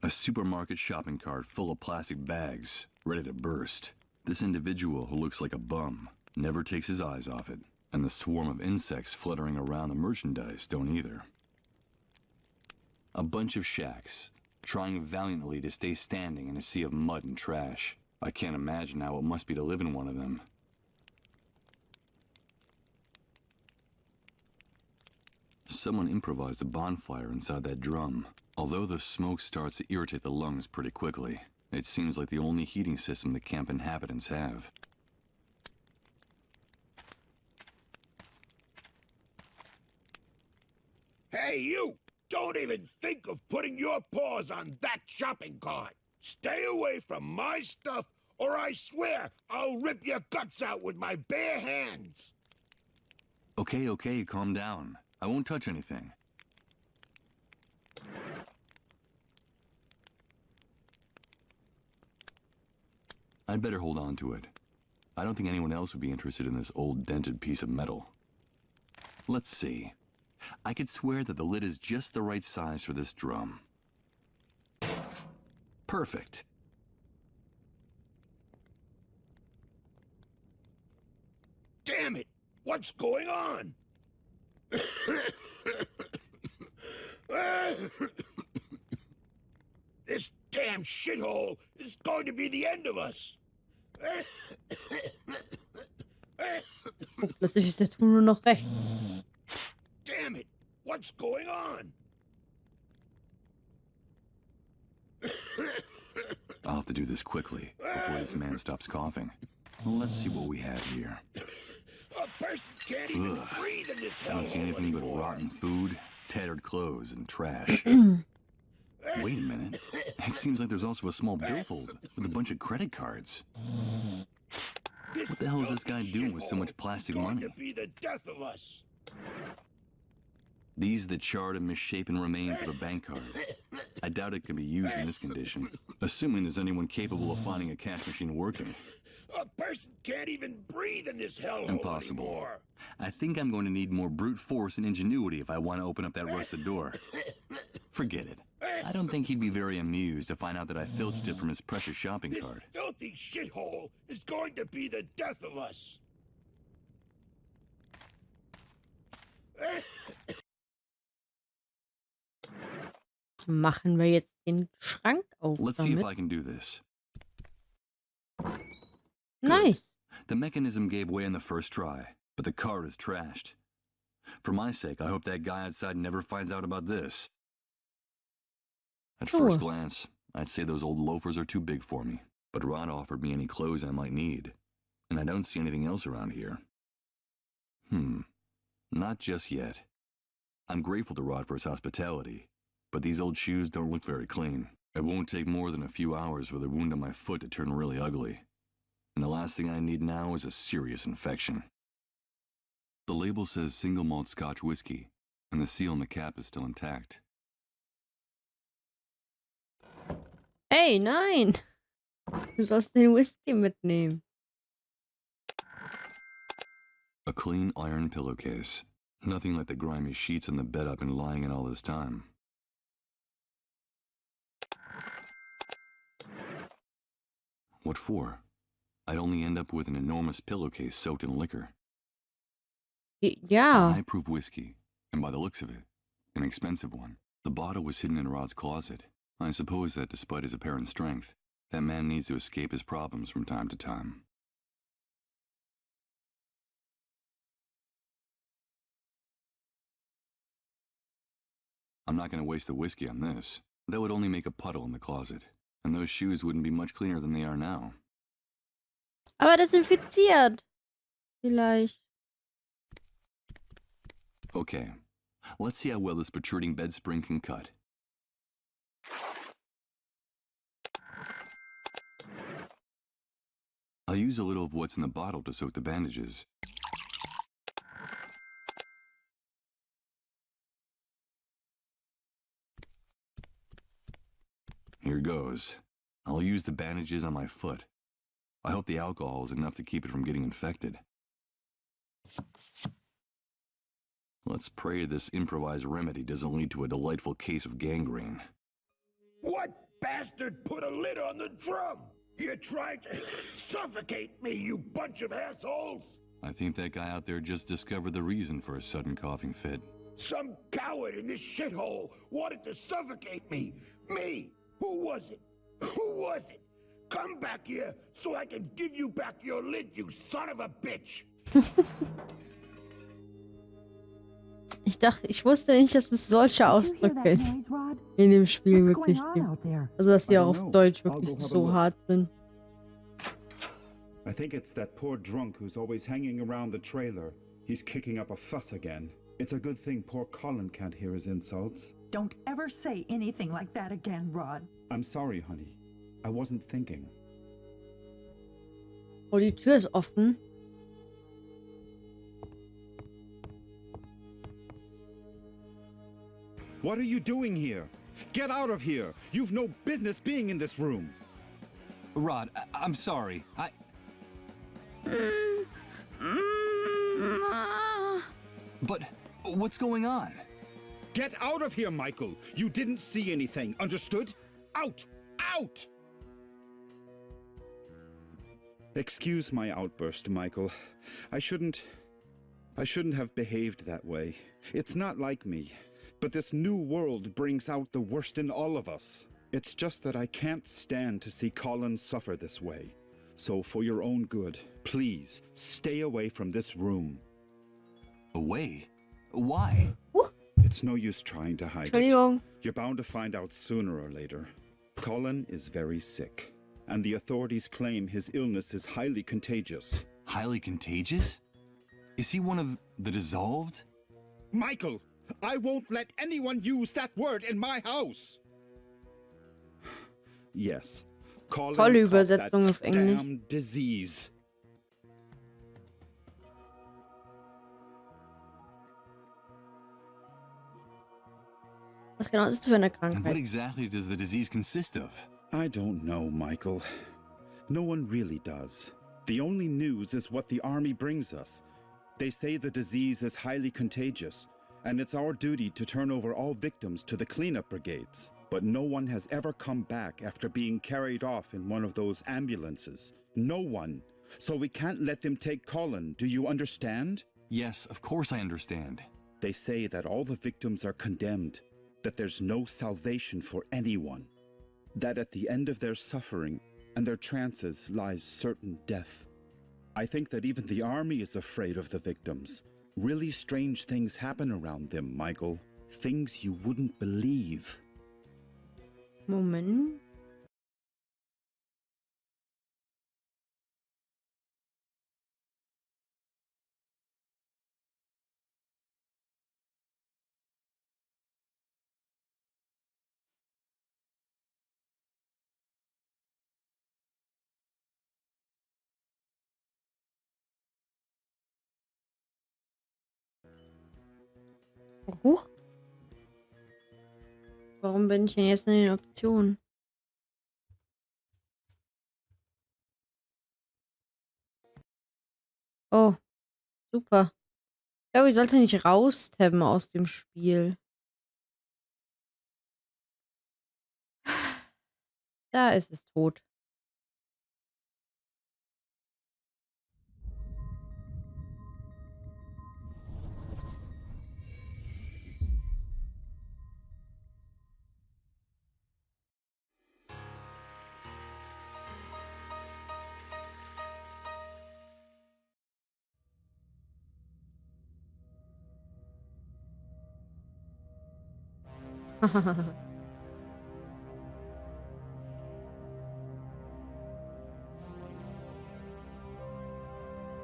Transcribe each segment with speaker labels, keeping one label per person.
Speaker 1: A supermarket shopping cart full of plastic bags, ready to burst. This individual, who looks like a bum, never takes his eyes off it, and the swarm of insects fluttering around the merchandise don't either. A bunch of shacks, trying valiantly to stay standing in a sea of mud and trash. I can't imagine how it must be to live in one of them. Someone improvised a bonfire inside that drum. Although the smoke starts to irritate the lungs pretty quickly, it seems like the only heating system the camp inhabitants have.
Speaker 2: Hey, you! Don't even think of putting your paws on that shopping cart! Stay away from my stuff, or I swear I'll rip your guts out with my bare hands!
Speaker 1: Okay, calm down. I won't touch anything. I'd better hold on to it. I don't think anyone else would be interested in this old dented piece of metal. Let's see. I could swear that the lid is just the right size for this drum. Perfect.
Speaker 2: Damn it! What's going on? This damn shithole is going to be the end of us!
Speaker 3: Oh, plötzlich ist der Ton nur noch recht.
Speaker 2: Damn it! What's going on?
Speaker 1: I'll have to do this quickly, before this man stops coughing. Let's see what we have here.
Speaker 2: A person can't even breathe in this
Speaker 1: I don't see anything but
Speaker 2: anymore.
Speaker 1: rotten food, tattered clothes, and trash. Wait a minute. It seems like there's also a small billfold with a bunch of credit cards. What the hell is this guy doing with so much plastic money?
Speaker 2: It's going to be the death of us.
Speaker 1: These are the charred and misshapen remains of a bank card. I doubt it can be used in this condition, assuming there's anyone capable of finding a cash machine working.
Speaker 2: A person can't even breathe in this hellhole
Speaker 1: Impossible.
Speaker 2: anymore.
Speaker 1: I think I'm going to need more brute force and ingenuity if I want to open up that rusted door. Forget it. I don't think he'd be very amused to find out that I filched it from his precious shopping
Speaker 2: This
Speaker 1: cart.
Speaker 2: filthy shithole is going to be the death of us.
Speaker 3: Machen wir jetzt den Schrank auf
Speaker 1: Let's see if
Speaker 3: damit.
Speaker 1: I can do this.
Speaker 3: Nice.
Speaker 1: The mechanism gave way on the first try, but the card is trashed. For my sake, I hope that guy outside never finds out about this. At first glance, I'd say those old loafers are too big for me, but Rod offered me any clothes I might need, and I don't see anything else around here. Not just yet. I'm grateful to Rod for his hospitality, but these old shoes don't look very clean. It won't take more than a few hours for the wound on my foot to turn really ugly. And the last thing I need now is a serious infection. The label says single malt Scotch whiskey, and the seal on the cap is still intact.
Speaker 3: Ey, nein! Du sollst den Whisky mitnehmen.
Speaker 1: A clean iron pillowcase. Nothing like the grimy sheets on the bed I've been lying in all this time. What for? I'd only end up with an enormous pillowcase soaked in liquor.
Speaker 3: Ja.
Speaker 1: High-proof whiskey, and by the looks of it, an expensive one. The bottle was hidden in Rod's closet. I suppose that despite his apparent strength, that man needs to escape his problems from time to time. I'm not going to waste the whiskey on this. That would only make a puddle in the closet, and those shoes wouldn't be much cleaner than they are now.
Speaker 3: Aber desinfiziert. Vielleicht.
Speaker 1: Okay, let's see how well this protruding bed spring can cut. I'll use a little of what's in the bottle to soak the bandages. Here goes. I'll use the bandages on my foot. I hope the alcohol is enough to keep it from getting infected. Let's pray this improvised remedy doesn't lead to a delightful case of gangrene.
Speaker 2: What bastard put a lid on the drum. You're trying to suffocate me, you bunch of assholes.
Speaker 1: I think that guy out there just discovered the reason for a sudden coughing fit.
Speaker 2: Some coward in this shithole wanted to suffocate me. Me. Who was it? Who was it? Come back here so I can give you back your lid, you son of a bitch.
Speaker 3: Ich wusste nicht, dass es solche Ausdrücke in dem Spiel wirklich gibt. Also, dass sie auch auf Deutsch wirklich so hart sind.
Speaker 4: I think it's that poor drunk who's always hanging around the trailer. He's kicking up a fuss again. It's a good thing poor Colin can't hear his insults.
Speaker 5: Don't ever say anything like that again, Rod.
Speaker 4: I'm sorry, honey. I wasn't thinking.
Speaker 3: Oh, die Tür ist offen.
Speaker 4: What are you doing here? Get out of here! You've no business being in this room!
Speaker 1: Rod, I'm sorry. But what's going on?
Speaker 4: Get out of here, Michael! You didn't see anything, understood? Out! Out! Excuse my outburst, Michael. I shouldn't have behaved that way. It's not like me. But this new world brings out the worst in all of us. It's just that I can't stand to see Colin suffer this way. So for your own good, please stay away from this room.
Speaker 1: Away? Why?
Speaker 4: It's no use trying to hide it.
Speaker 3: Entschuldigung.
Speaker 4: You're bound to find out sooner or later. Colin is very sick, and the authorities claim his illness is highly contagious.
Speaker 1: Highly contagious? Is he one of the dissolved?
Speaker 4: Michael! I won't let anyone use that word in my house! Yes. Colin
Speaker 3: Tolle
Speaker 4: caught that
Speaker 3: Übersetzung auf Englisch.
Speaker 4: damn disease.
Speaker 3: Was genau ist es für eine
Speaker 1: And what
Speaker 3: Krankheit?
Speaker 1: exactly does the disease consist of?
Speaker 4: I don't know, Michael. No one really does. The only news is what the army brings us. They say the disease is highly contagious, and it's our duty to turn over all victims to the cleanup brigades. But no one has ever come back after being carried off in one of those ambulances. No one. So we can't let them take Colin, do you understand?
Speaker 1: Yes, of course I understand.
Speaker 4: They say that all the victims are condemned, that there's no salvation for anyone, that at the end of their suffering and their trances lies certain death. I think that even the army is afraid of the victims. Really strange things happen around them, Michael. Things you wouldn't believe.
Speaker 3: Moment. Huch. Warum bin ich denn jetzt in den Optionen? Oh, super. Ich glaube, ich sollte nicht raustabben aus dem Spiel. Da ist es tot.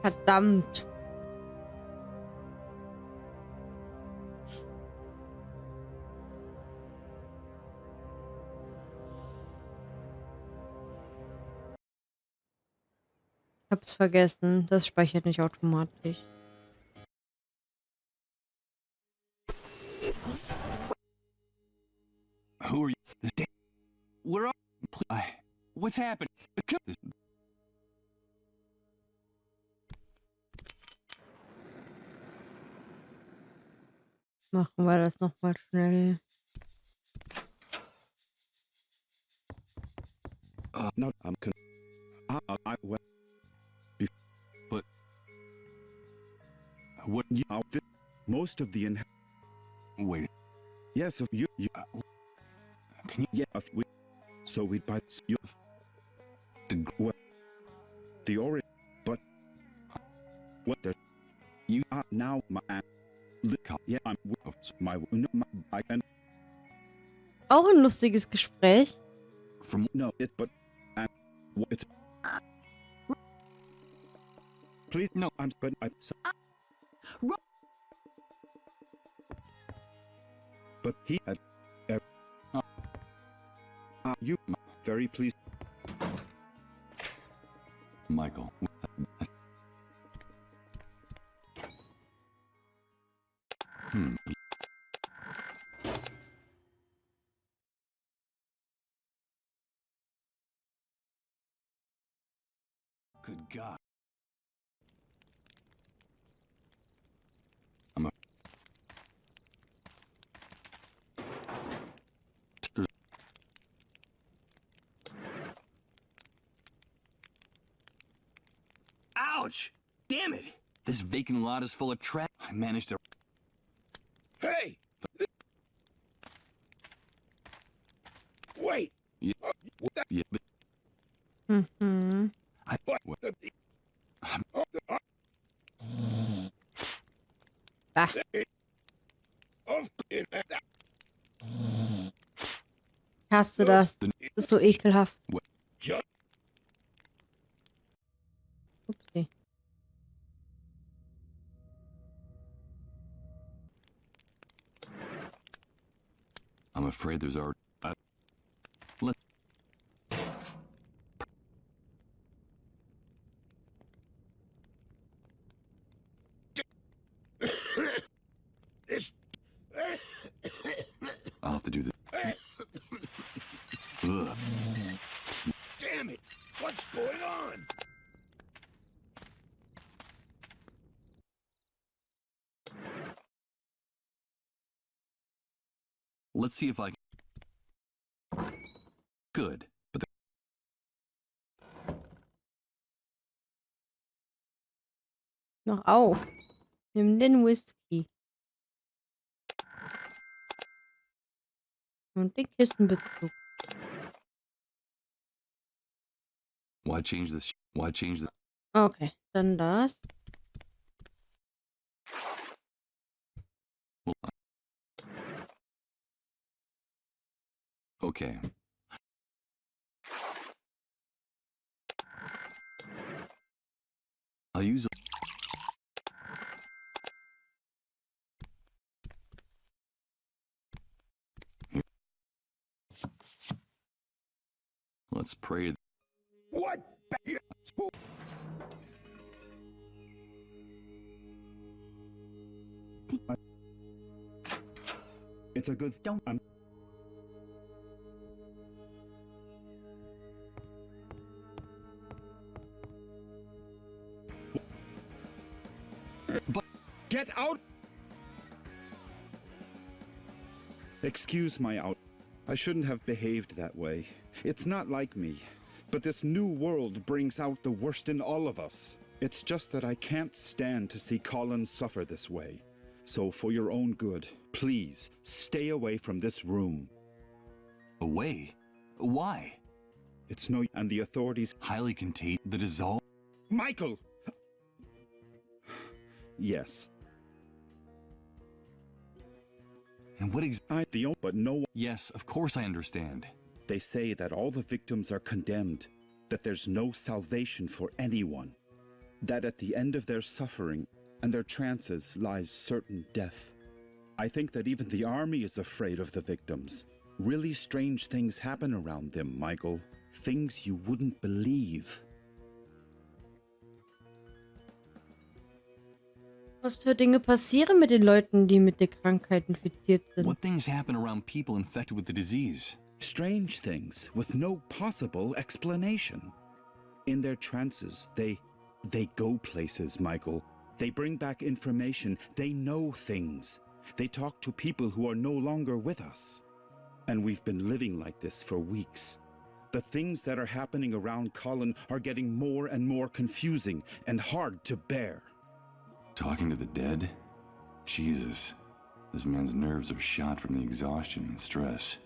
Speaker 3: Verdammt. Hab's vergessen. Das speichert nicht automatisch.
Speaker 1: Who are you? Where are you? What's happening?
Speaker 3: Machen wir das nochmal schnell.
Speaker 4: No, I'm well,
Speaker 1: But what?
Speaker 4: you know, most of the
Speaker 1: Wait.
Speaker 4: yes, if you
Speaker 1: Can you?
Speaker 4: yeah, if we, so we'd buy you
Speaker 1: The
Speaker 4: well, the orange, but what the
Speaker 1: You-
Speaker 4: now my yeah, I'm my no, my I can
Speaker 3: Auch ein lustiges Gespräch.
Speaker 1: from
Speaker 4: no it but it's please
Speaker 1: No.
Speaker 4: I'm but I so, but he had you very pleased.
Speaker 1: Michael. Hmm. Good God. I'm a. Ouch! Damn it! This vacant lot is full of trash. I managed to.
Speaker 2: Hey! Wait!
Speaker 1: Yeah, yeah, but
Speaker 3: Mhm.
Speaker 1: I.
Speaker 2: What?
Speaker 1: What?
Speaker 3: Bah.
Speaker 2: Of
Speaker 3: Hast du das? Das ist so ekelhaft.
Speaker 2: just
Speaker 3: Upsi.
Speaker 1: I'm afraid there's already. Let.
Speaker 2: this.
Speaker 1: I'll have to do this. Ugh.
Speaker 2: Damn it! What's going on?
Speaker 1: Let's see if I can. Good, but
Speaker 3: Noch auf. Nimm den Whisky. Und den Kissenbezug.
Speaker 1: why change this? Why change the?
Speaker 3: Okay, dann das.
Speaker 1: Well, okay. I'll use. Here. Let's pray.
Speaker 2: What?
Speaker 4: It's a good don't get out. Excuse my out. I shouldn't have behaved that way. It's not like me. But this new world brings out the worst in all of us. It's just that I can't stand to see Colin suffer this way. So for your own good, please stay away from this room.
Speaker 1: Away? Why?
Speaker 4: It's no and the authorities
Speaker 1: Highly contagious. The dissolve.
Speaker 4: Michael. Yes.
Speaker 1: And what
Speaker 4: But no one.
Speaker 1: Yes, of course I understand.
Speaker 4: They say that all the victims are condemned, that there's no salvation for anyone, that at the end of their suffering and their trances lies certain death. I think that even the army is afraid of the victims. Really strange things happen around them, Michael. Things you wouldn't believe.
Speaker 3: Was für Dinge passieren mit den Leuten, die mit der Krankheit infiziert sind?
Speaker 1: What things happen around people infected with the disease?
Speaker 4: Strange things with no possible explanation. In their trances, they go places, Michael. They bring back information. They know things. They talk to people who are no longer with us. And we've been living like this for weeks. The things that are happening around Cullen are getting more and more confusing and hard to bear.
Speaker 1: Talking to the dead? Jesus. This man's nerves are shot from the exhaustion and stress.